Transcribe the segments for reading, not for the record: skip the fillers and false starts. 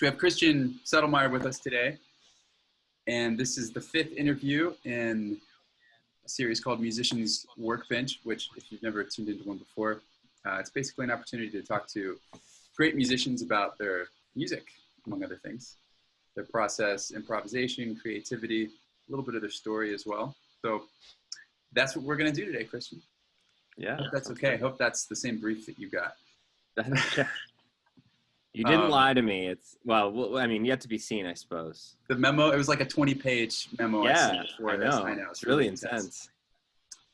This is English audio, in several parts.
So we have Christian Sedelmeyer with us today, and this is the 5th interview in a series called Musicians Workbench, which, if you've never tuned into one before, it's basically an opportunity to talk to great musicians about their music, among other things, their process, improvisation, creativity, a little bit of their story as well. So that's what we're going to do today, Christian. Yeah. Hope that's okay. I hope that's the same brief that you got. You didn't lie to me. It's well, I mean, yet to be seen, I suppose. The memo, it was like a 20-page memo. Yeah, I sent before this. I know. It's really intense.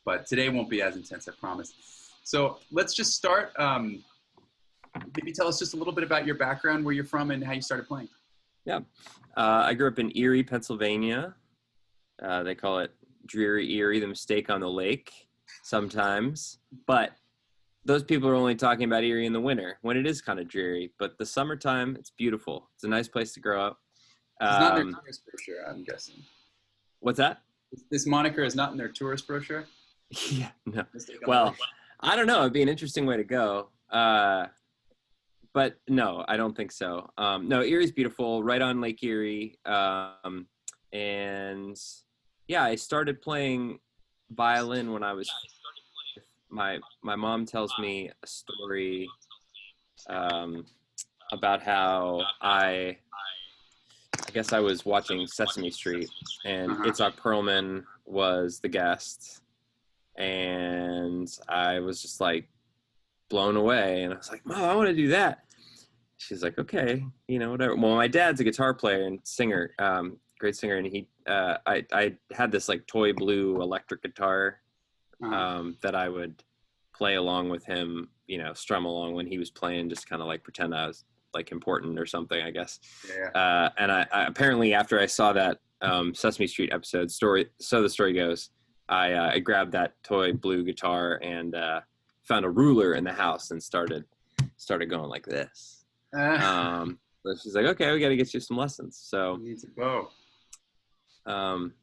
But today won't be as intense, I promise. So let's just start. Maybe tell us just a little bit about your background, where you're from, and how you started playing. Yeah. I grew up in Erie, Pennsylvania. They call it Dreary Erie, the mistake on the lake sometimes. But those people are only talking about Erie in the winter, when it is kind of dreary. But the summertime, it's beautiful. It's a nice place to grow up. It's not in their tourist brochure, I'm guessing. What's that? This moniker is not in their tourist brochure? Yeah, no. Well, I don't know. It'd be an interesting way to go. But no, I don't think so. No, Erie's beautiful, right on Lake Erie. And yeah, I started playing violin when I was, my mom tells me a story about how I guess I was watching Sesame Street, and Itzhak Perlman was the guest, and I was just like blown away, and I was like, Mom, I want to do that. She's like, okay, whatever. Well, my dad's a guitar player and singer, great singer, and I had this like toy blue electric guitar that I would play along with him, strum along when he was playing, just kind of like pretend I was like important or something, I guess. Yeah. And I apparently, after I saw that Sesame Street episode, so the story goes, I grabbed that toy blue guitar and found a ruler in the house and started going like this. So she's like, okay, we got to get you some lessons. So you need to go.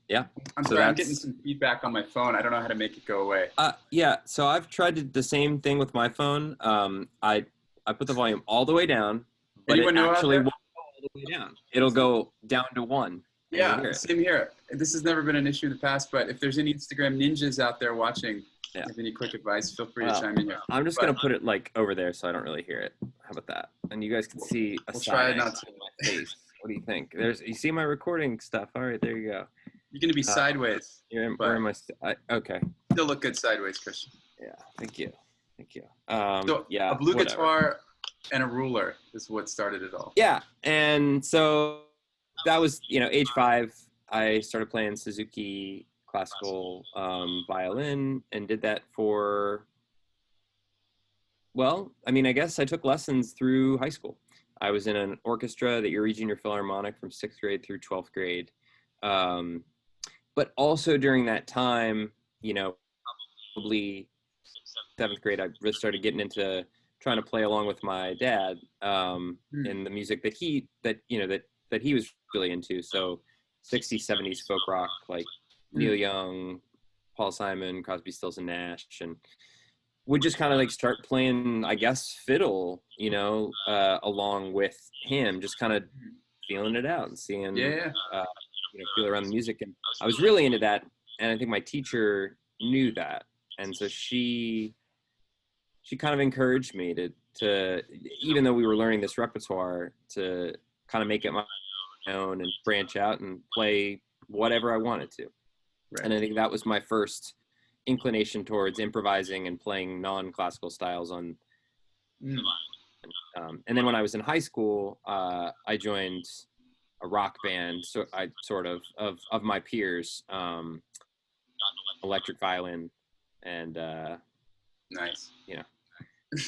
Yeah. I'm sorry, I'm getting some feedback on my phone. I don't know how to make it go away. Yeah. So I've tried the same thing with my phone. I put the volume all the way down, but it actually won't go all the way down. It'll go down to 1. Yeah, same here. This has never been an issue in the past, but if there's any Instagram ninjas out there watching, have any quick advice, feel free to chime in here. I'm just going to put it like over there so I don't really hear it. How about that? And you guys can see we'll try not to. My face. What do you think? You see my recording stuff. All right, there you go. You're going to be sideways. Where am I? Okay. Still look good sideways, Christian. Yeah, thank you. So yeah, a blue guitar and a ruler is what started it all. Yeah, and so that was, age 5, I started playing Suzuki classical violin and did that for, I guess I took lessons through high school. I was in an orchestra, the Erie Junior Philharmonic, from 6th grade through 12th grade. But also during that time, probably 7th grade, I really started getting into trying to play along with my dad in the music that he was really into. So 60s, 70s folk rock, like Neil Young, Paul Simon, Crosby, Stills and Nash, and would just kind of like start playing, I guess, fiddle, along with him, just kind of feeling it out and seeing, feel around the music. And I was really into that. And I think my teacher knew that. And so she kind of encouraged me to, even though we were learning this repertoire, to kind of make it my own and branch out and play whatever I wanted to. Right. And I think that was my first inclination towards improvising and playing non-classical styles on. And then when I was in high school, I joined a rock band, so I sort of my peers, electric violin, and nice.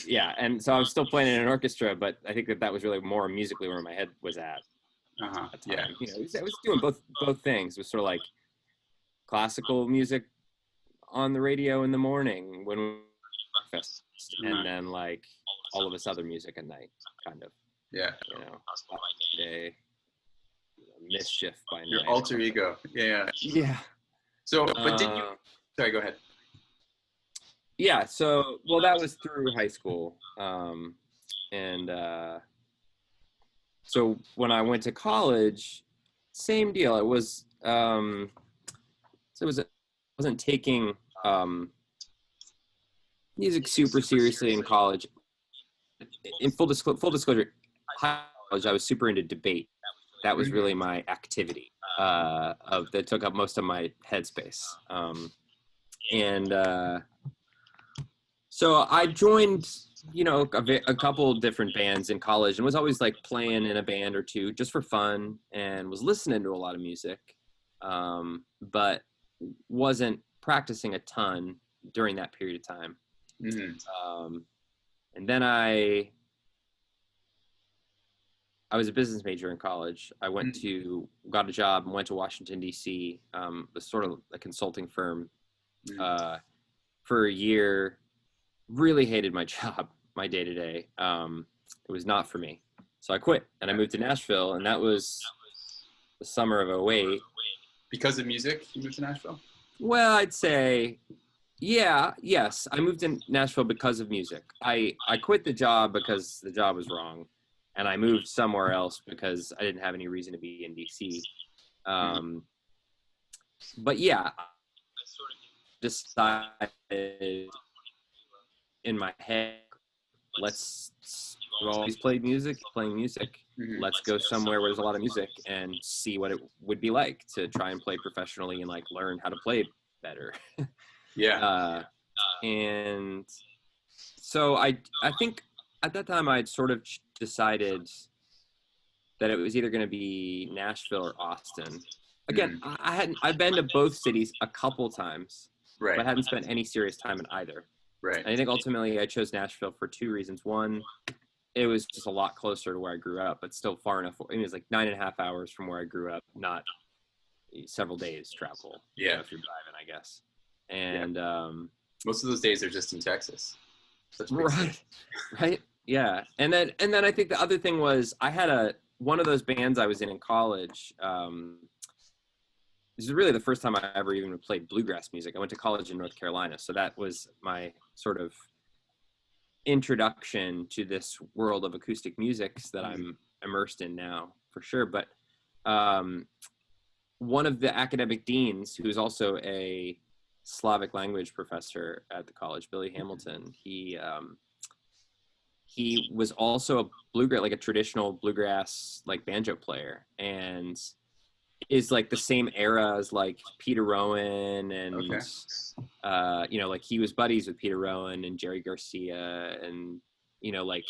Yeah, and so I was still playing in an orchestra, but I think that was really more musically where my head was at. Yeah. I was doing both things. It was sort of like classical music on the radio in the morning when we breakfast, and then like all of this other music at night, kind of. Yeah. Day, mischief by night. Your alter ego. Yeah. Yeah. So, but did you? Sorry, go ahead. Yeah. So, well, that was through high school, and So when I went to college, same deal. It was, so it was, I wasn't taking music super seriously in college. In full disclosure, college, I was super into debate. That was really my activity that took up most of my headspace. So I joined, a couple different bands in college and was always like playing in a band or two just for fun and was listening to a lot of music, but wasn't practicing a ton during that period of time. And then I was a business major in college. I got a job and went to Washington, D.C., was sort of a consulting firm for a year. Really hated my job, my day-to-day. It was not for me. So I quit and I moved to Nashville, and that was the summer of 2008. Because of music, you moved to Nashville? Well, I'd say, yes. I moved to Nashville because of music. I quit the job because the job was wrong, and I moved somewhere else because I didn't have any reason to be in DC. But yeah, I sort of decided in my head, let's always playing music. Let's go somewhere where there's a lot of music and see what it would be like to try and play professionally and like learn how to play better. And so I think at that time I'd sort of decided that it was either going to be Nashville or Austin. Again, I've been to both cities a couple times, but hadn't spent any serious time in either. Right. And I think ultimately I chose Nashville for two reasons. One, it was just a lot closer to where I grew up, but still far enough. It was like 9.5 hours from where I grew up, not several days travel. Yeah. If you're driving, I guess. And most of those days are just in Texas. Right. Yeah. And then I think the other thing was I had one of those bands I was in college. This is really the first time I ever even played bluegrass music. I went to college in North Carolina, so that was my sort of introduction to this world of acoustic music that I'm immersed in now, for sure. But one of the academic deans, who is also a Slavic language professor at the college, Billy Hamilton, he was also a bluegrass, like a traditional bluegrass, like banjo player, and is like the same era as like Peter Rowan and like he was buddies with Peter Rowan and Jerry Garcia, and I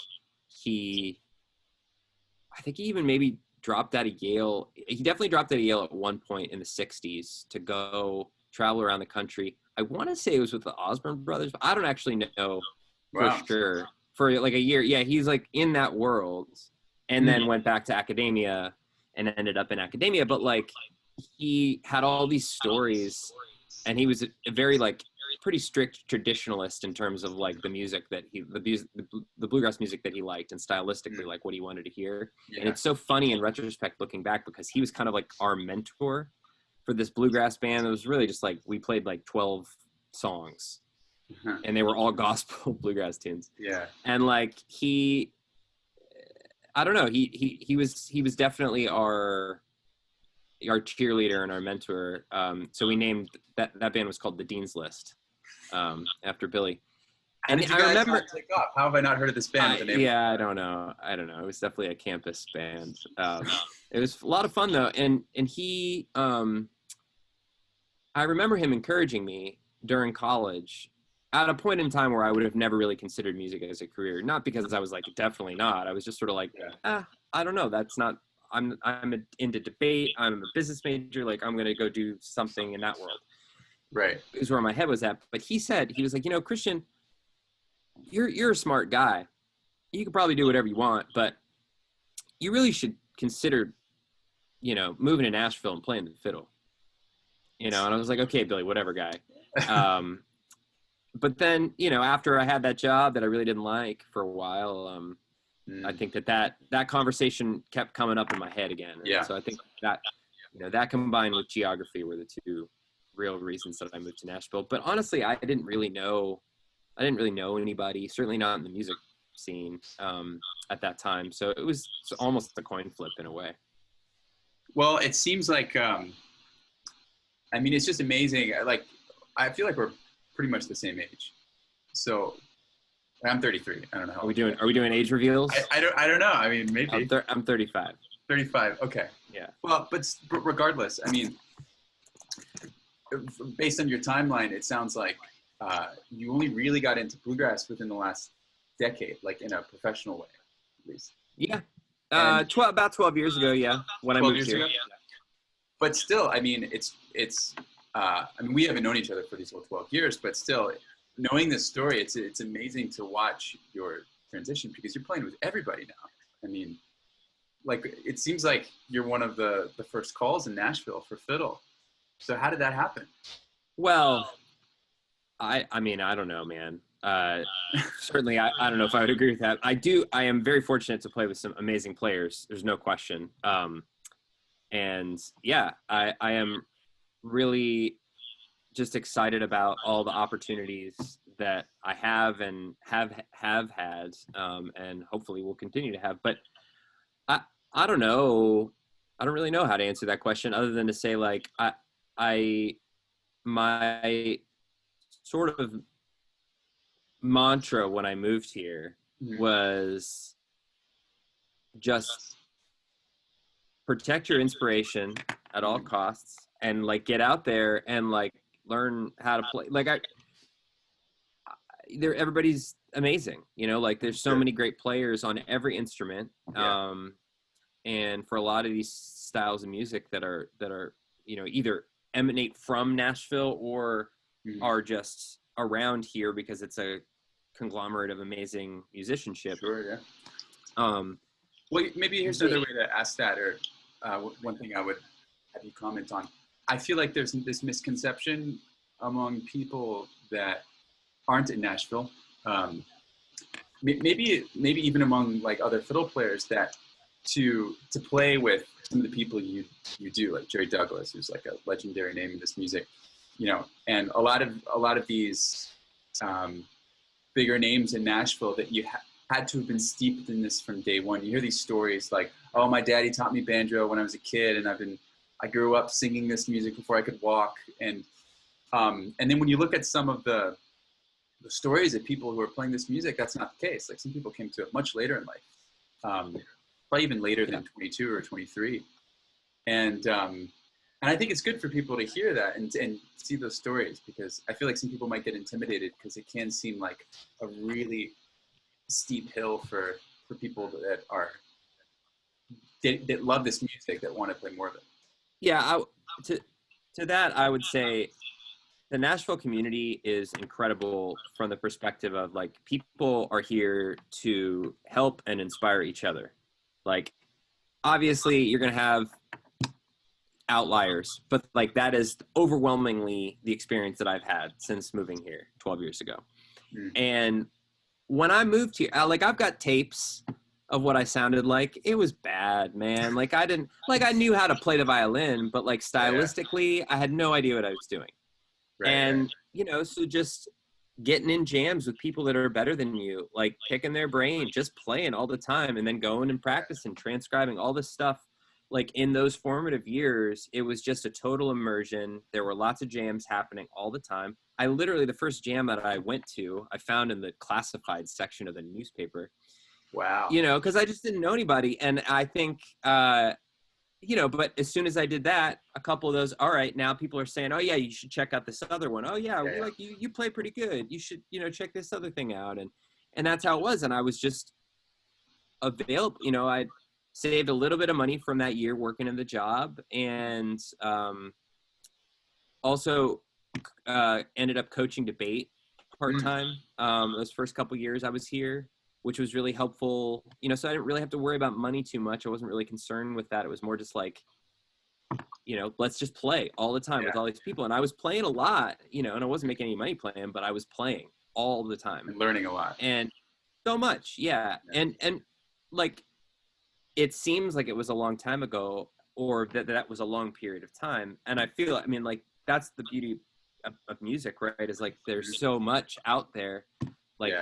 think he even maybe dropped out of Yale. He definitely dropped out of Yale at one point in the 60s to go travel around the country. I want to say it was with the Osborne brothers, but I don't actually know for sure. For like a year. Yeah, he's like in that world, and then went back to academia and ended up in academia. But like he had all these stories, and he was a very like pretty strict traditionalist in terms of like the music that the bluegrass music that he liked, and stylistically like what he wanted to hear. And it's so funny in retrospect looking back, because he was kind of like our mentor for this bluegrass band. It was really just like we played like 12 songs and they were all gospel bluegrass tunes. And like I don't know, he was definitely our cheerleader and our mentor. So we named that band was called the Dean's List, after Billy. And I remember, take off? How have I not heard of this band? I don't know. It was definitely a campus band. It was a lot of fun though, and he, I remember him encouraging me during college at a point in time where I would have never really considered music as a career. Not because I was like, definitely not. I was just sort of like, I don't know. That's not, I'm into debate. I'm a business major. Like, I'm going to go do something in that world. Right. Is where my head was at. But he was like, Christian, you're a smart guy. You could probably do whatever you want, but you really should consider, moving to Nashville and playing the fiddle. And I was like, okay, Billy, whatever, guy. But then, after I had that job that I really didn't like for a while, I think that conversation kept coming up in my head again. And so I think that, that combined with geography were the two real reasons that I moved to Nashville. But honestly, I didn't really know anybody, certainly not in the music scene at that time. So it was almost a coin flip in a way. Well, it seems like, I mean, it's just amazing. Like, I feel like we're pretty much the same age. So I'm 33. I don't know. Are we doing age reveals? I don't know. I mean, maybe. I'm 35. 35. Okay. Yeah. Well, but regardless, I mean, based on your timeline, it sounds like you only really got into bluegrass within the last decade, like in a professional way, at least. Yeah. About 12 years ago. Yeah. When I moved here. But still, I mean, I mean, we haven't known each other for these whole 12 years, but still, knowing this story, it's amazing to watch your transition because you're playing with everybody now. I mean, like, it seems like you're one of the first calls in Nashville for fiddle. So how did that happen? Well, I mean, I don't know, man. Certainly, I don't know if I would agree with that. I am very fortunate to play with some amazing players. There's no question. And yeah, I am really just excited about all the opportunities that I have and have had, and hopefully will continue to have. But I don't know. I don't really know how to answer that question other than to say, like, my sort of mantra when I moved here was just protect your inspiration at all costs and, like, get out there and, like, learn how to play. Like, everybody's amazing, you know, like, there's so many great players on every instrument. And for a lot of these styles of music that are, you know, either emanate from Nashville or are just around here because it's a conglomerate of amazing musicianship. Sure, yeah. Well, maybe here's another way to ask that, or one thing I would have you comment on. I feel like there's this misconception among people that aren't in Nashville, maybe even among, like, other fiddle players, that to play with some of the people you do, like Jerry Douglas, who's like a legendary name in this music, you know, and a lot of these bigger names in Nashville that you had to have been steeped in this from day one. You hear these stories like, oh, my daddy taught me banjo when I was a kid, and I grew up singing this music before I could walk, and then when you look at some of the stories of people who are playing this music, that's not the case. Like, some people came to it much later in life. Probably even later than 22 or 23. And I think it's good for people to hear that and see those stories, because I feel like some people might get intimidated because it can seem like a really steep hill for people that love this music, that want to play more of it. Yeah, to that, I would say the Nashville community is incredible from the perspective of, like, people are here to help and inspire each other. Like, obviously you're going to have outliers, but, like, that is overwhelmingly the experience that I've had since moving here 12 years ago. And when I moved here, I've got tapes of what I sounded like. It was bad, man. Like, I knew how to play the violin, but, like, stylistically, I had no idea what I was doing. Right. You know, so just getting in jams with people that are better than you, like, picking their brain, just playing all the time, and then going and practicing, transcribing all this stuff. Like, in those formative years, it was just a total immersion. There were lots of jams happening all the time. I literally, the first jam that I went to, I found in the classified section of the newspaper. Wow. You know, because I just didn't know anybody. And I think, you know, but as soon as I did that, a couple of those, all right, now people are saying, oh, yeah, you should check out this other one. Oh, yeah, like, you play pretty good. You should, you know, check this other thing out. And that's how it was. And I was just available. You know, I saved a little bit of money from that year working in the job, and also ended up coaching debate part-time those first couple years I was here, which was really helpful, you know, so I didn't really have to worry about money too much. I wasn't really concerned with that. It was more just like, you know, let's just play all the time with all these people. And I was playing a lot, you know, and I wasn't making any money playing, but I was playing all the time. And learning a lot. And so much, yeah. And like, it seems like it was a long time ago, or that was a long period of time. And I feel, I mean, like, that's the beauty of music, right? Is, like, there's so much out there. Like,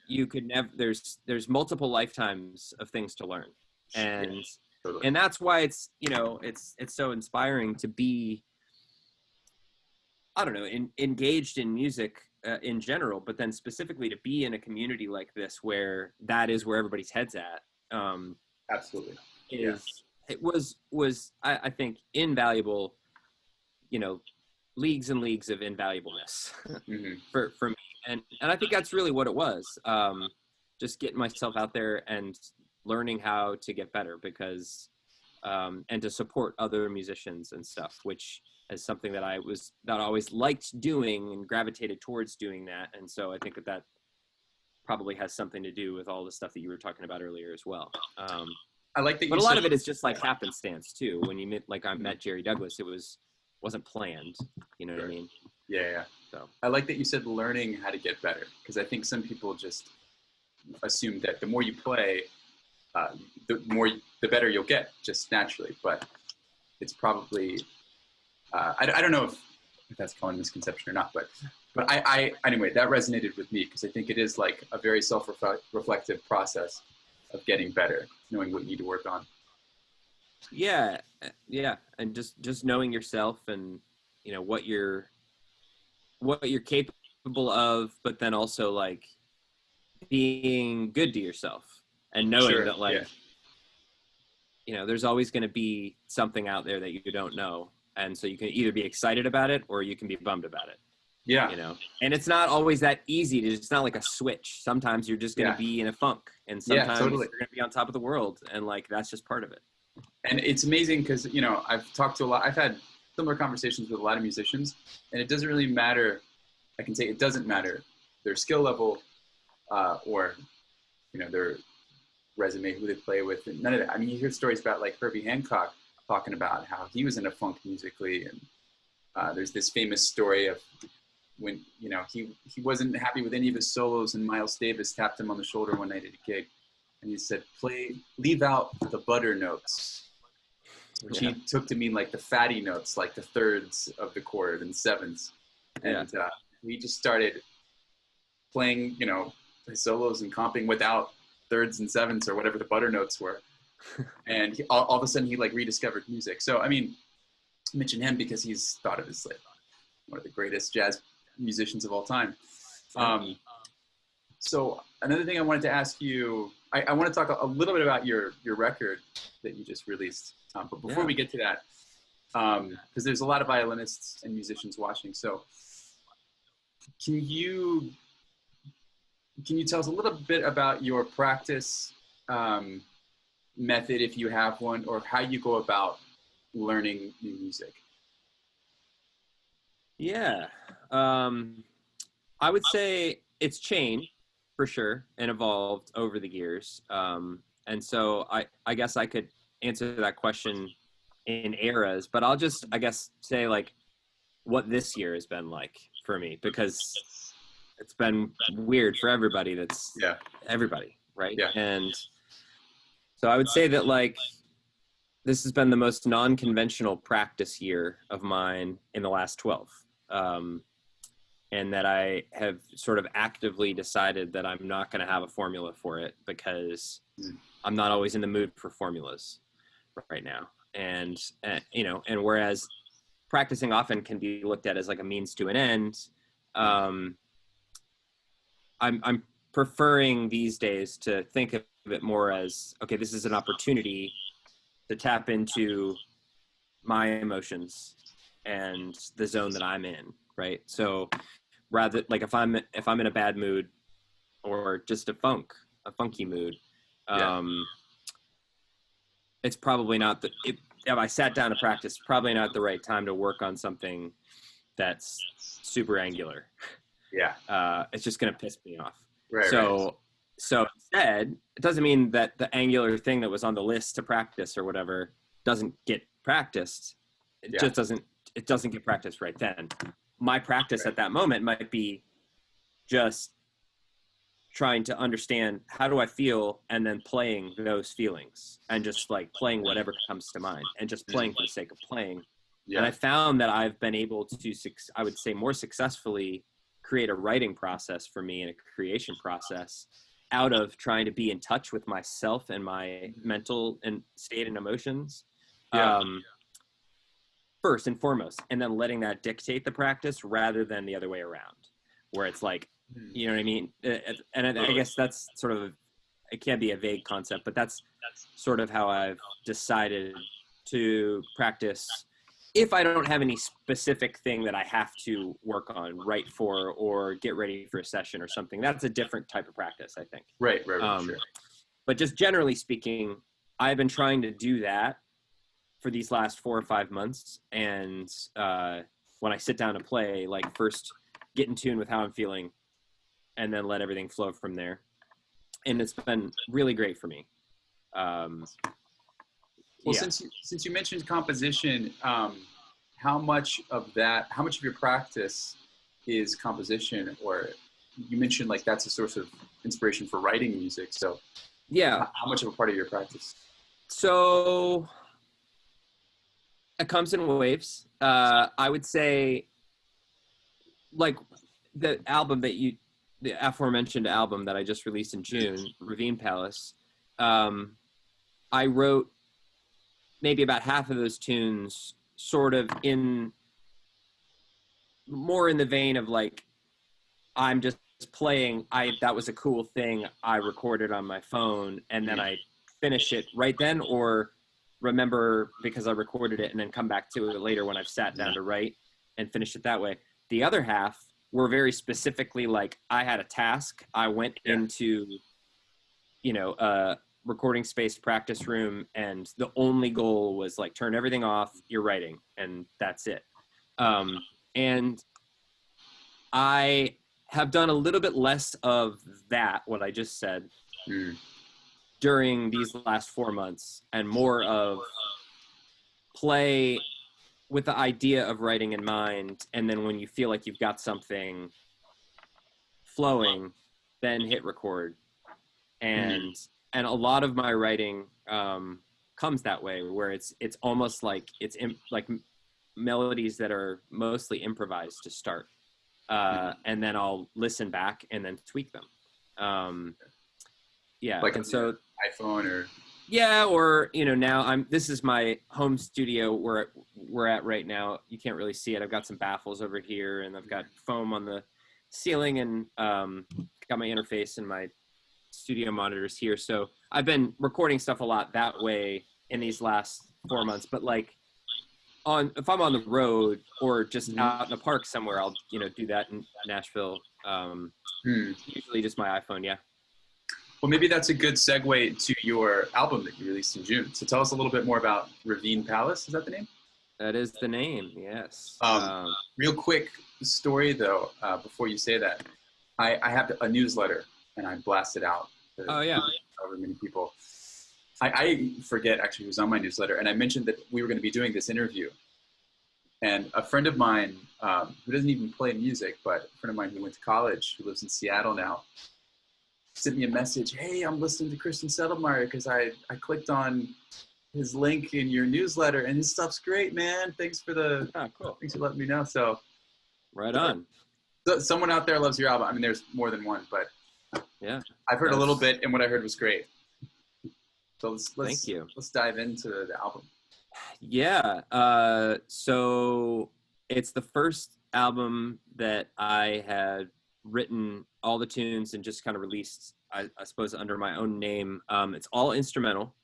you could never, there's multiple lifetimes of things to learn. And, Yeah, totally. and that's why it's, you know, it's so inspiring to be, I don't know, engaged in music in general, but then specifically to be in a community like this, where that is where everybody's head's at. Absolutely. It was I think invaluable, you know, leagues and leagues of invaluableness for me. And I think that's really what it was. Just getting myself out there and learning how to get better, because and to support other musicians and stuff, which is something that I always liked doing and gravitated towards doing that. And so I think that probably has something to do with all the stuff that you were talking about earlier as well. I like that. But a lot of it is just like happenstance too. When you I met Jerry Douglas, it wasn't planned. You know what I mean? Yeah. So I like that you said learning how to get better, because I think some people just assume that the more you play, the better you'll get, just naturally. But it's probably I don't know if that's common misconception or not, but I anyway, that resonated with me, because I think it is like a very self-reflective process of getting better, knowing what you need to work on. Yeah, and just knowing yourself, and you know what you're capable of, but then also like being good to yourself and knowing that like you know, there's always going to be something out there that you don't know, and so you can either be excited about it or you can be bummed about it. Yeah, you know, and it's not always that easy. It's not like a switch. Sometimes you're just going to be in a funk, and sometimes you're going to be on top of the world, and like that's just part of it. And it's amazing because, you know, I've had similar conversations with a lot of musicians, and it doesn't really matter. I can say it doesn't matter their skill level or, you know, their resume, who they play with, and none of that. I mean, you hear stories about like Herbie Hancock talking about how he was in a funk musically, and there's this famous story of when, you know, he wasn't happy with any of his solos, and Miles Davis tapped him on the shoulder one night at a gig, and he said, leave out the butter notes, which he took to mean like the fatty notes, like the thirds of the chord and sevenths. And we just started playing, you know, his solos and comping without thirds and sevenths or whatever the butter notes were. And all of a sudden he like rediscovered music. So, I mean, I mention him because he's thought of as like one of the greatest jazz musicians of all time. So another thing I wanted to ask you, I want to talk a little bit about your record that you just released. But before we get to that, because there's a lot of violinists and musicians watching. So can you tell us a little bit about your practice method, if you have one, or how you go about learning new music? Yeah. I would say it's changed for sure and evolved over the years. And so I guess I could answer that question in eras, but I'll just, I guess, say like what this year has been like for me, because it's been weird for everybody. That's everybody, right? Yeah. And so I would say that like this has been the most non-conventional practice year of mine in the last 12. And that I have sort of actively decided that I'm not going to have a formula for it, because I'm not always in the mood for formulas right now. And you know, and whereas practicing often can be looked at as like a means to an end, I'm preferring these days to think of it more as, okay, this is an opportunity to tap into my emotions and the zone that I'm in, right? So rather, like if I'm in a bad mood or just a funky mood, it's probably not if I sat down to practice, probably not the right time to work on something that's super angular. Yeah. It's just going to piss me off. Right. So instead, it doesn't mean that the angular thing that was on the list to practice or whatever doesn't get practiced. It just doesn't get practiced right then. My practice at that moment might be just trying to understand how do I feel, and then playing those feelings and just like playing whatever comes to mind and just playing for the sake of playing. Yeah. And I found that I've been able to, I would say, more successfully create a writing process for me and a creation process out of trying to be in touch with myself and my mental and state and emotions. First and foremost, and then letting that dictate the practice rather than the other way around, where it's like, you know what I mean? And I guess that's sort of, it can be a vague concept, but that's sort of how I've decided to practice. If I don't have any specific thing that I have to work on, write for, or get ready for a session or something, that's a different type of practice, I think. Right, sure. But just generally speaking, I've been trying to do that for these last 4 or 5 months. And when I sit down to play, like first get in tune with how I'm feeling and then let everything flow from there. And it's been really great for me. Since you mentioned composition, how much of your practice is composition? Or you mentioned like that's a source of inspiration for writing music. So yeah, how much of a part of your practice? So it comes in waves. I would say like the aforementioned album that I just released in June, Ravine Palace, I wrote maybe about half of those tunes sort of more in the vein of like, I'm just playing, that was a cool thing I recorded on my phone, and then I finish it right then, or remember because I recorded it and then come back to it later when I've sat down to write and finish it that way. The other half were very specifically like, I had a task. I went into, a recording space practice room, and the only goal was like, turn everything off, you're writing, and that's it. And I have done a little bit less of that, what I just said, during these last 4 months, and more of play with the idea of writing in mind. And then when you feel like you've got something flowing, then hit record. And a lot of my writing comes that way, where it's almost like like melodies that are mostly improvised to start. And then I'll listen back and then tweak them. Like, and so iPhone or now this is my home studio where we're at right now. You can't really see it. I've got some baffles over here, and I've got foam on the ceiling, and got my interface and my studio monitors here. So I've been recording stuff a lot that way in these last 4 months. But like if I'm on the road or just out in a park somewhere, I'll do that in Nashville. Usually just my iPhone. Yeah. Well, maybe that's a good segue to your album that you released in June. So tell us a little bit more about Ravine Palace. Is that the name? That is the name, yes. Real quick story, though, before you say that. I have a newsletter, and I blast it out to however many people. I forget actually who's on my newsletter, and I mentioned that we were going to be doing this interview. And a friend of mine who doesn't even play music, but a friend of mine who went to college, who lives in Seattle now, sent me a message. Hey, I'm listening to Christian Sedelmeyer because I clicked on his link in your newsletter, and his stuff's great, man. Thanks for thanks for letting me know. So right on. So someone out there loves your album. I mean, there's more than one, but yeah, I've heard a little bit, and what I heard was great. So thank you. Let's dive into the album. Yeah. So it's the first album that I had written all the tunes and just kind of released, I suppose, under my own name. It's all instrumental.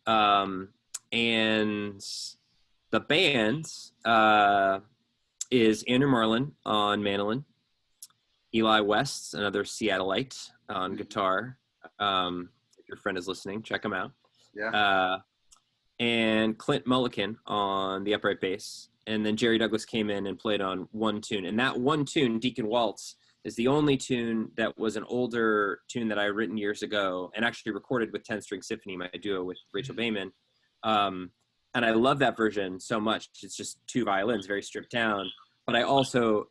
And the band is Andrew Marlin on mandolin, Eli West, another Seattleite, on guitar. If your friend is listening, check him out. Yeah. And Clint Mullican on the upright bass. And then Jerry Douglas came in and played on one tune. And that one tune, Deacon Waltz, is the only tune that was an older tune that I had written years ago and actually recorded with 10 String Symphony, my duo with Rachel Baiman. And I love that version so much. It's just 2 violins, very stripped down. But I also,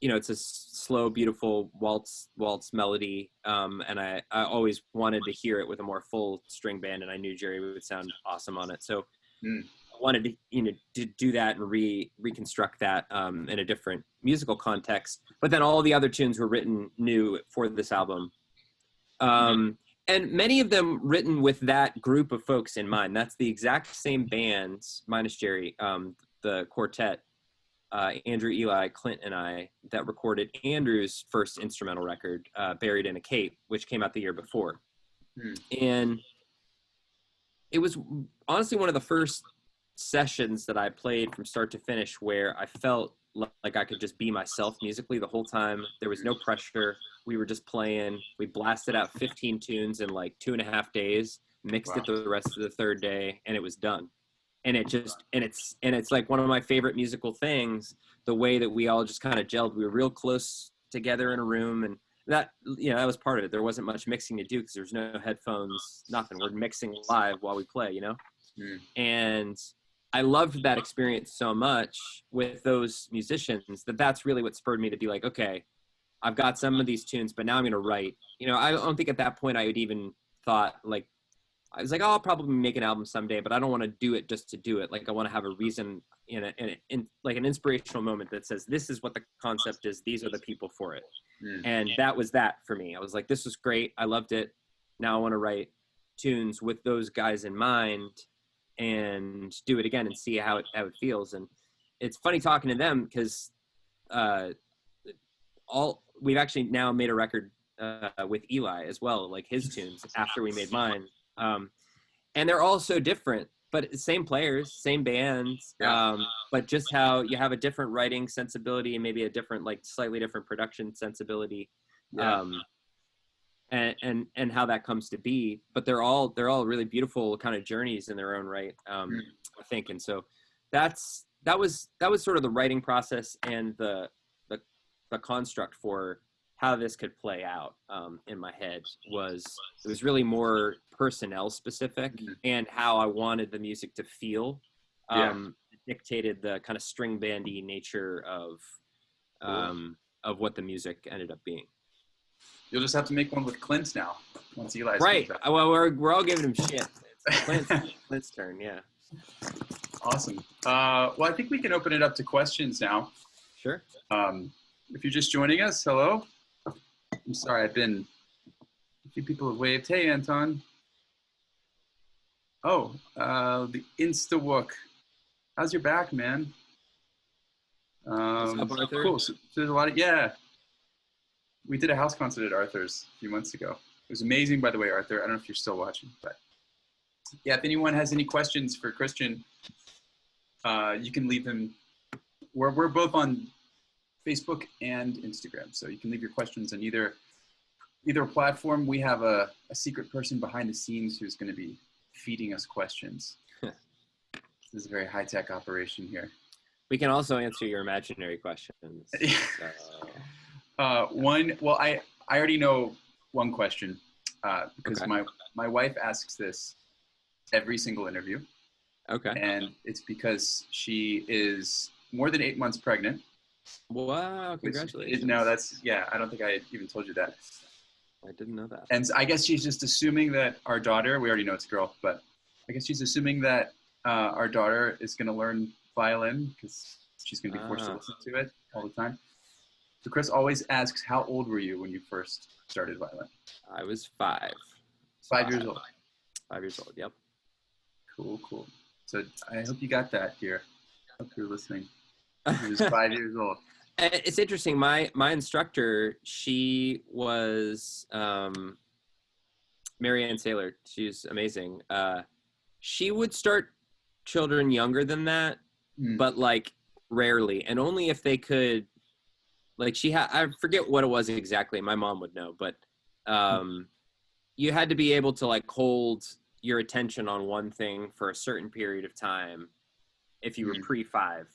it's a slow, beautiful waltz melody. And I always wanted to hear it with a more full string band, and I knew Jerry would sound awesome on it. So wanted to, to do that and reconstruct that in a different musical context. But then all the other tunes were written new for this album. And many of them written with that group of folks in mind. That's the exact same band, minus Jerry, the quartet, Andrew, Eli, Clint, and I, that recorded Andrew's first instrumental record, Buried in a Cape, which came out the year before. And it was honestly one of the first sessions that I played from start to finish where I felt like I could just be myself musically the whole time. There was no pressure. We were just playing. We blasted out 15 tunes in like 2.5 days, mixed it the rest of the third day, and it was done. And it's like one of my favorite musical things, the way that we all just kind of gelled. We were real close together in a room, and that, that was part of it. There wasn't much mixing to do because there's no headphones, nothing. We're mixing live while we play, And I loved that experience so much with those musicians that's really what spurred me to be like, okay, I've got some of these tunes, but now I'm going to write. I don't think at that point I would even thought, like, I was like, oh, I'll probably make an album someday, but I don't want to do it just to do it. Like, I want to have a reason in like an inspirational moment that says, this is what the concept is. These are the people for it. And that was that for me. I was like, this was great. I loved it. Now I want to write tunes with those guys in mind and do it again and see how it feels. And it's funny talking to them because we've actually now made a record with Eli as well, like his tunes after we made mine. And they're all so different, but same players, same bands, but just how you have a different writing sensibility and maybe a different, like slightly different production sensibility, and how that comes to be. But they're all really beautiful kind of journeys in their own right, I think. And so that was sort of the writing process and the construct for how this could play out in my head. It was really more personnel specific, and how I wanted the music to feel. Dictated the kind of string bandy nature of what the music ended up being. You'll just have to make one with Clint now once Eli's right. Well, we're all giving him shit. It's Clint's turn. Yeah. Awesome. Well, I think we can open it up to questions now. Sure. If you're just joining us, hello. I'm sorry, a few people have waved. Hey, Anton. Oh, the Insta-wook. How's your back, man? Cool. So there's a lot of, we did a house concert at Arthur's a few months ago. It was amazing, by the way, Arthur. I don't know if you're still watching, but yeah, if anyone has any questions for Christian, you can leave them. We're both on Facebook and Instagram, so you can leave your questions on either platform. We have a secret person behind the scenes who's going to be feeding us questions. This is a very high-tech operation here. We can also answer your imaginary questions. I already know one question because my wife asks this every single interview. Okay. And it's because she is more than 8 months pregnant. Wow, congratulations. No, I don't think I even told you that. I didn't know that. And I guess she's just assuming that our daughter, we already know it's a girl, but I guess she's assuming that our daughter is going to learn violin because she's going to be forced to listen to it all the time. So Chris always asks, how old were you when you first started violin? I was 5. 5 years old. 5 years old, yep. Cool. So I hope you got that, dear. I hope you're listening. He was 5 years old. It's interesting. My instructor, she was Mary Ann Saylor. She's amazing. She would start children younger than that, but like rarely, and only if they could. Like I forget what it was exactly. My mom would know, but you had to be able to like hold your attention on one thing for a certain period of time if you were pre-5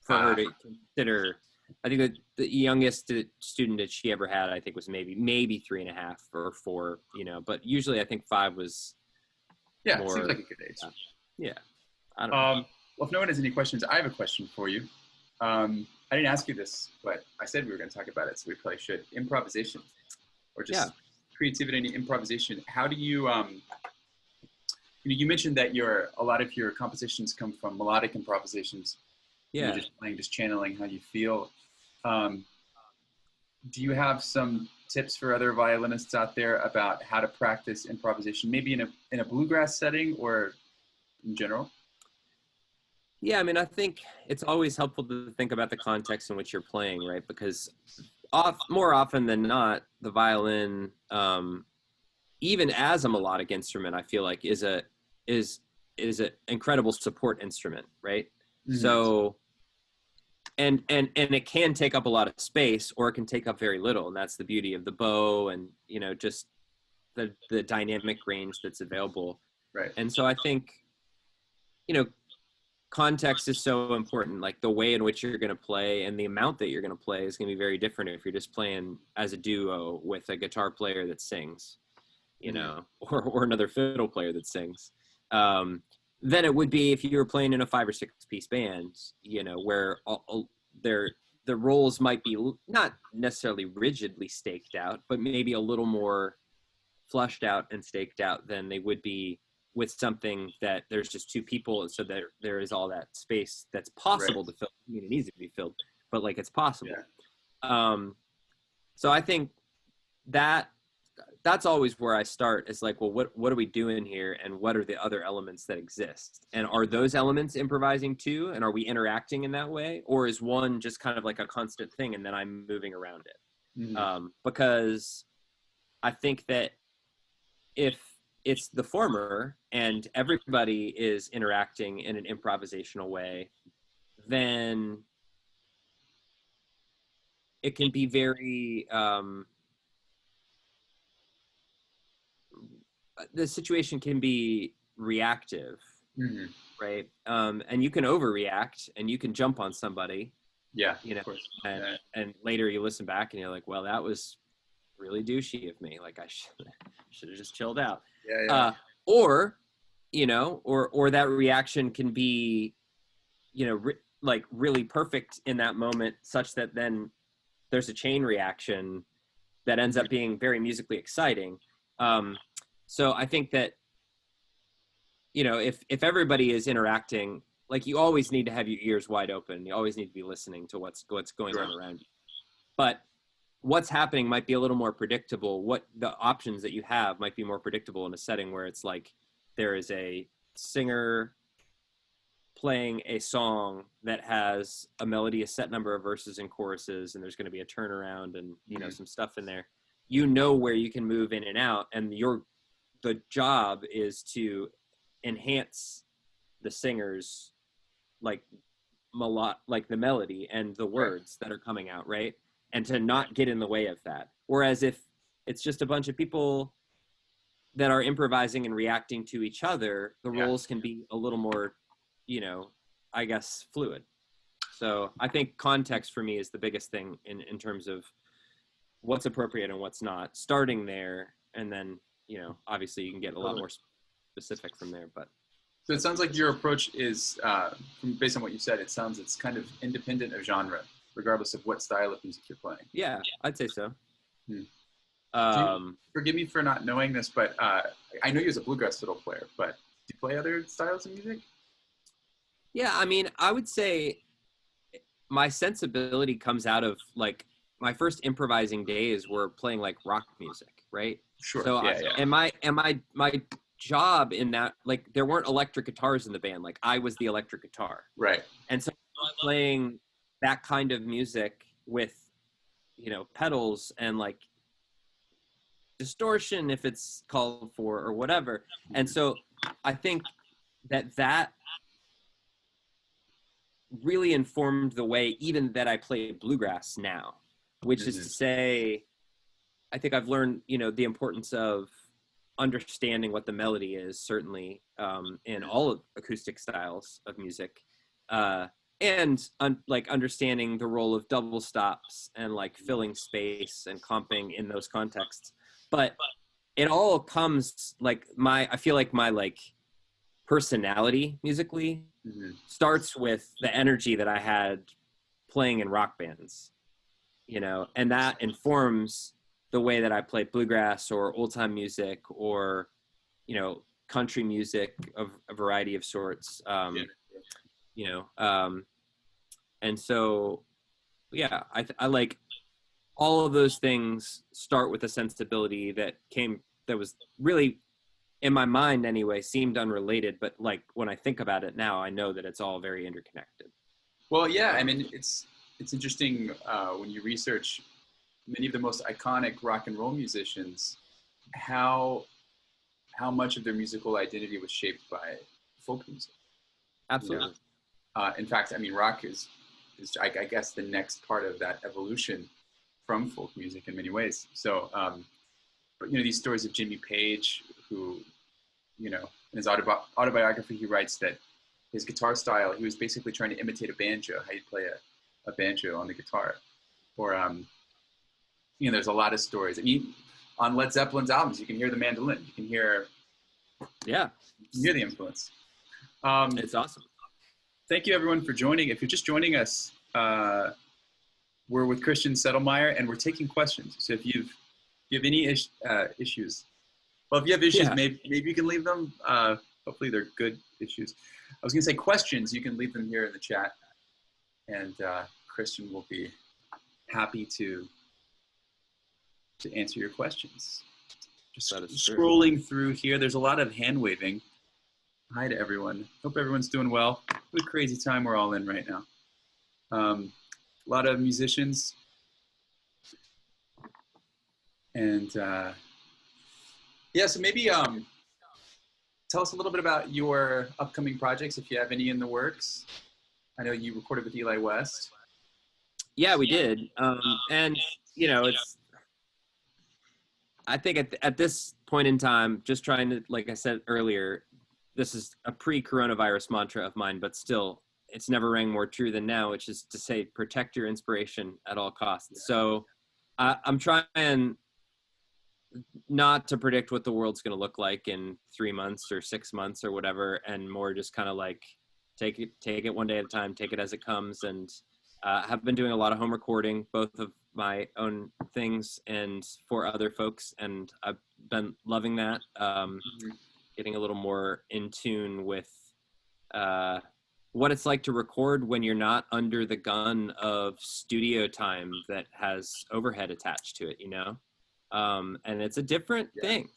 for her to consider. I think that the youngest student that she ever had, I think, was maybe 3.5 or 4, but usually I think 5 was more, seems like a good age. I don't know. Well, if no one has any questions, I have a question for you. I didn't ask you this, but I said we were going to talk about it, so we probably should. Improvisation, or just creativity and improvisation. How do you You mentioned that a lot of your compositions come from melodic improvisations. Yeah. You're just playing, just channeling how you feel. Do you have some tips for other violinists out there about how to practice improvisation, maybe in a bluegrass setting or in general? Yeah, I mean, I think it's always helpful to think about the context in which you're playing, right? Because more often than not, the violin, even as a melodic instrument, I feel like is an incredible support instrument, right? Mm-hmm. So, and it can take up a lot of space, or it can take up very little, and that's the beauty of the bow, and just the dynamic range that's available. Right. And so I think, context is so important. Like the way in which you're going to play and the amount that you're going to play is going to be very different if you're just playing as a duo with a guitar player that sings, or another fiddle player that sings. Than it would be if you were playing in a 5 or 6 piece band, where the roles might be not necessarily rigidly staked out, but maybe a little more flushed out and staked out than they would be with something that there's just 2 people, so there is all that space that's possible to fill. I mean, it needs to be filled, but like it's possible. Yeah. So I think that's always where I start. Is like, well, what are we doing here, and what are the other elements that exist, and are those elements improvising too, and are we interacting in that way, or is one just kind of like a constant thing, and then I'm moving around it? Mm-hmm. Because I think that if it's the former and everybody is interacting in an improvisational way, then it can be very, the situation can be reactive, mm-hmm. right? And you can overreact and you can jump on somebody. Yeah, of course. And later you listen back and you're like, well, that was really douchey of me. Like I should have just chilled out. Yeah. Or that reaction can be, like really perfect in that moment, such that then there's a chain reaction that ends up being very musically exciting. So I think that, if everybody is interacting, like you always need to have your ears wide open. You always need to be listening to what's going on around you. But what's happening might be a little more predictable. What the options that you have might be more predictable in a setting where it's like there is a singer playing a song that has a melody, a set number of verses and choruses, and there's going to be a turnaround and, some stuff in there. Where you can move in and out, and the job is to enhance the singer's like the melody and the words that are coming out, right? And to not get in the way of that. Whereas if it's just a bunch of people that are improvising and reacting to each other, the roles can be a little more, I guess, fluid. So I think context for me is the biggest thing in terms of what's appropriate and what's not. Starting there, and then, obviously you can get a lot more specific from there. But so it sounds like your approach is, based on what you said, it's kind of independent of genre, regardless of what style of music you're playing. Yeah, I'd say so. Forgive me for not knowing this, but I know you as a bluegrass fiddle player, but do you play other styles of music? Yeah, I mean, I would say my sensibility comes out of like my first improvising days were playing like rock music, right? Sure. So and my job in that, like there weren't electric guitars in the band. Like I was the electric guitar. Right. And so playing that kind of music with, pedals and like distortion if it's called for or whatever. And so I think that really informed the way even that I play bluegrass now, which is to say, I think I've learned, the importance of understanding what the melody is, certainly in all of acoustic styles of music. And like understanding the role of double stops and like filling space and comping in those contexts. But it all comes like I feel like my like personality musically starts with the energy that I had playing in rock bands, and that informs the way that I play bluegrass or old time music or, country music of a variety of sorts, you know, and so, yeah, I like all of those things start with a sensibility that was really, in my mind anyway, seemed unrelated, but like when I think about it now, I know that it's all very interconnected. Well, yeah, I mean, it's interesting when you research many of the most iconic rock and roll musicians, how much of their musical identity was shaped by folk music. Absolutely. You know? In fact, I mean, rock is I guess the next part of that evolution from folk music in many ways. So, but you know, these stories of Jimmy Page, who, you know, in his autobiography, he writes that his guitar style, he was basically trying to imitate a banjo, how you play a banjo on the guitar. Or, you know, there's a lot of stories. I mean, on Led Zeppelin's albums, you can hear the mandolin. You can hear, yeah, you can hear the influence. It's awesome. Thank you, everyone, for joining. If you're just joining us, we're with Christian Sedelmeyer, and we're taking questions. So if you have any issues, well, if you have issues, maybe you can leave them. Hopefully they're good issues. I was going to say questions. You can leave them here in the chat, and Christian will be happy to answer your questions. Just scrolling through here. There's a lot of hand waving. Hi to everyone. Hope everyone's doing well. What a crazy time we're all in right now. A lot of musicians. And yeah, so maybe tell us a little bit about your upcoming projects, if you have any in the works. I know you recorded with Eli West. Yeah, we did. And, you know, I think at this point in time, just trying to, like I said earlier, this is a pre-coronavirus mantra of mine, but still, it's never rang more true than now, which is to say, protect your inspiration at all costs. Yeah. So I'm trying not to predict what the world's going to look like in 3 months or 6 months or whatever, and more just kind of like take it one day at a time, take it as it comes. And have been doing a lot of home recording, both of my own things and for other folks, and I've been loving that. Getting a little more in tune with what it's like to record when you're not under the gun of studio time that has overhead attached to it, you know? And it's a different thing.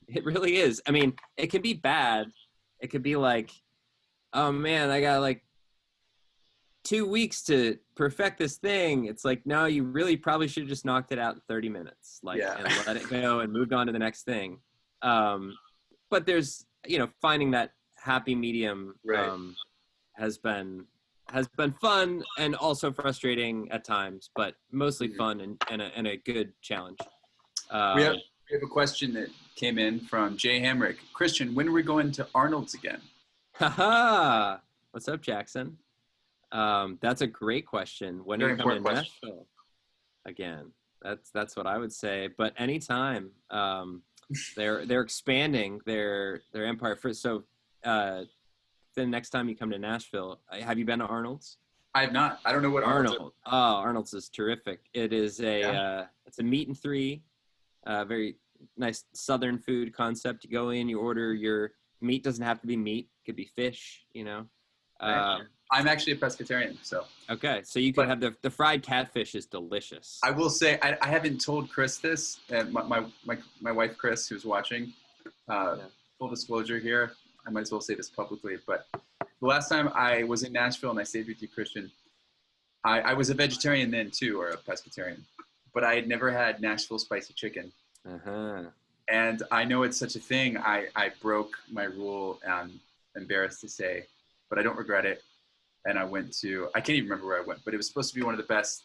It really is. I mean, it can be bad. It could be like, oh man, I got like 2 weeks to perfect this thing. It's like, no, you really probably should have just knocked it out in 30 minutes, like, and let it go and moved on to the next thing. But there's, you know, finding that happy medium has been fun and also frustrating at times, but mostly fun and a good challenge. We have a question that came in from Jay Hamrick. Christian, when are we going to Arnold's again? Haha! What's up, Jackson? That's a great question. When are you coming to Nashville again? That's what I would say. But anytime. They're expanding their empire. So the next time you come to Nashville, have you been to Arnold's? I have not. I don't know what Arnold's is. Oh, Arnold's is terrific. It is it's a meat and three, very nice Southern food concept. You go in, you order your meat. Doesn't have to be meat. It could be fish, you know. I'm actually a pescatarian, so. Okay, so you can have the fried catfish is delicious. I will say, I haven't told Chris this, and my wife, Chris, who's watching, full disclosure here, I might as well say this publicly, but the last time I was in Nashville and I stayed with you, Christian, I was a vegetarian then too, or a pescatarian, but I had never had Nashville spicy chicken. And I know it's such a thing. I broke my rule, I'm embarrassed to say, but I don't regret it. And I can't even remember where I went, but it was supposed to be one of the best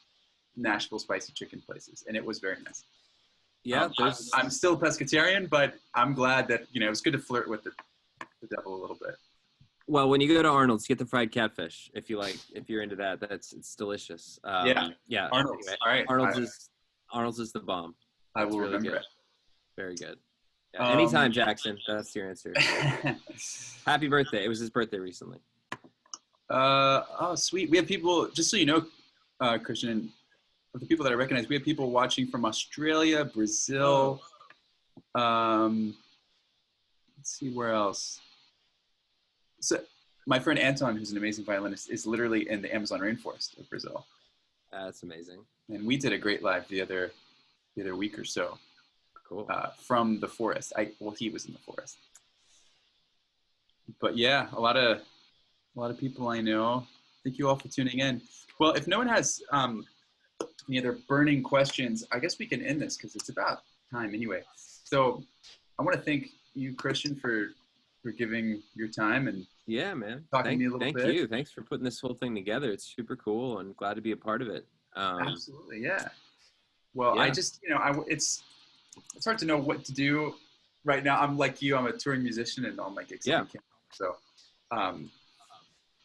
Nashville spicy chicken places. And it was very nice. Yeah. I'm still a pescatarian, but I'm glad that, you know, it was good to flirt with the devil a little bit. Well, when you go to Arnold's, get the fried catfish. If you're into that, it's delicious. Yeah. Arnold's. Anyway, All right. Arnold's is the bomb. I will remember it. Very good. Yeah, anytime, Jackson. That's your answer. Happy birthday. It was his birthday recently. Oh, sweet. We have people, just so you know, Christian, and of the people that I recognize, we have people watching from Australia, Brazil, let's see where else. So my friend Anton, who's an amazing violinist, is literally in the Amazon rainforest of Brazil. That's amazing. And we did a great live the other week or so. Cool. From the forest. He was in the forest. But yeah, a lot of people I know. Thank you all for tuning in. Well, if no one has any other burning questions, I guess we can end this because it's about time anyway. So I want to thank you, Christian, for giving your time and yeah, man. Talking to me a little bit. Thank you. Thanks for putting this whole thing together. It's super cool and glad to be a part of it. Absolutely, yeah. Well, yeah. I just, it's hard to know what to do right now. I'm like you. I'm a touring musician and all my gigs. Yeah. So,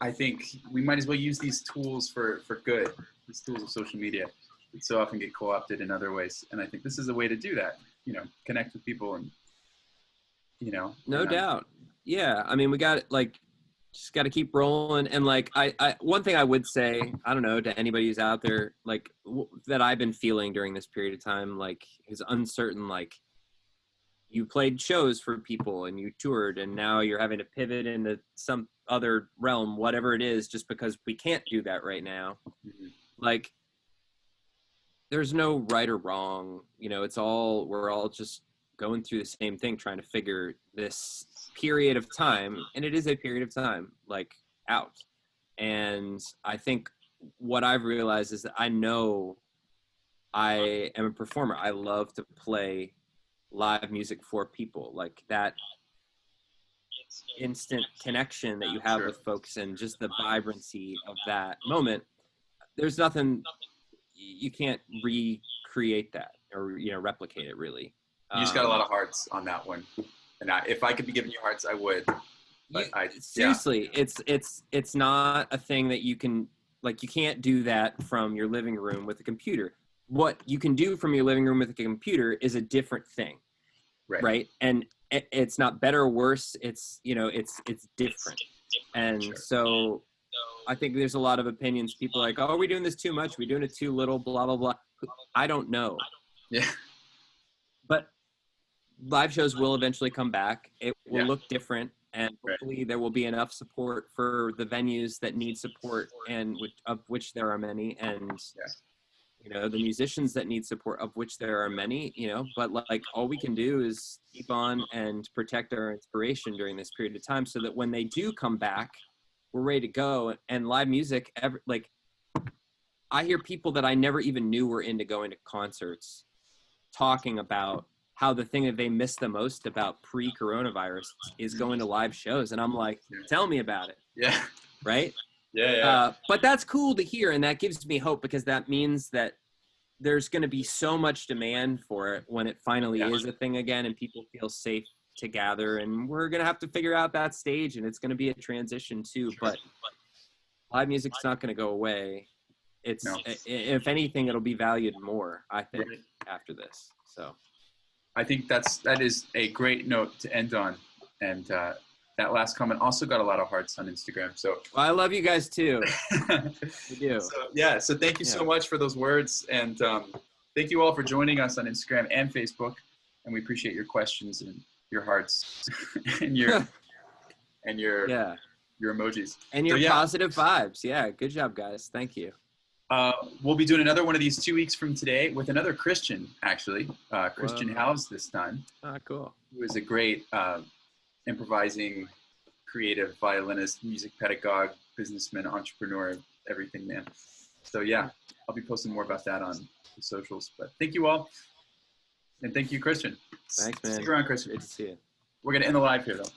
I think we might as well use these tools for good. These tools of social media that so often get co-opted in other ways, and I think this is a way to do that. Connect with people and No doubt. Yeah, I mean, we got just got to keep rolling. And I one thing I would say, I don't know, to anybody who's out there, that I've been feeling during this period of time, is uncertain. You played shows for people and you toured, and now you're having to pivot into some other realm, whatever it is, just because we can't do that right now. Mm-hmm. There's no right or wrong. We're all just going through the same thing, trying to figure this period of time, and it is a period of time, out. And I think what I've realized is that I know I am a performer. I love to play live music for people, that instant connection that you have with folks and just the vibrancy of that moment. There's nothing, you can't recreate that or replicate it, really. You just got a lot of hearts on that one, and if I could be giving you hearts, I would. But seriously, it's not a thing that you can, you can't do that from your living room with a computer. What you can do from your living room with a computer is a different thing, right? And it's not better or worse. It's it's different. And so I think there's a lot of opinions. People are like, oh, are we doing this too much? Are we doing it too little? Blah blah blah. I don't know. Yeah. But live shows will eventually come back. It will look different, and hopefully there will be enough support for the venues that need support, and of which there are many, and the musicians that need support, of which there are many. But all we can do is keep on and protect our inspiration during this period of time, so that when they do come back, we're ready to go. And live music, I hear people that I never even knew were into going to concerts talking about how the thing that they miss the most about pre-coronavirus is going to live shows. And I'm like, tell me about it. Yeah. Right? Yeah. But that's cool to hear. And that gives me hope, because that means that there's going to be so much demand for it when it finally is a thing again and people feel safe to gather. And we're going to have to figure out that stage, and it's going to be a transition too. But live music's not going to go away. If anything, it'll be valued more, I think, after this. So I think that is a great note to end on. And that last comment also got a lot of hearts on Instagram. So I love you guys too. We do. So thank you so much for those words. And thank you all for joining us on Instagram and Facebook. And we appreciate your questions and your hearts and your emojis. And your positive vibes. Yeah. Good job, guys. Thank you. We'll be doing another one of these 2 weeks from today with another Christian, actually. Christian House this time. Cool. Who is a great improvising, creative violinist, music pedagogue, businessman, entrepreneur, everything, man. So I'll be posting more about that on the socials. But thank you all. And thank you, Christian. Thanks, man. Stick around, Christian. Good to see you. We're going to end the live here, though.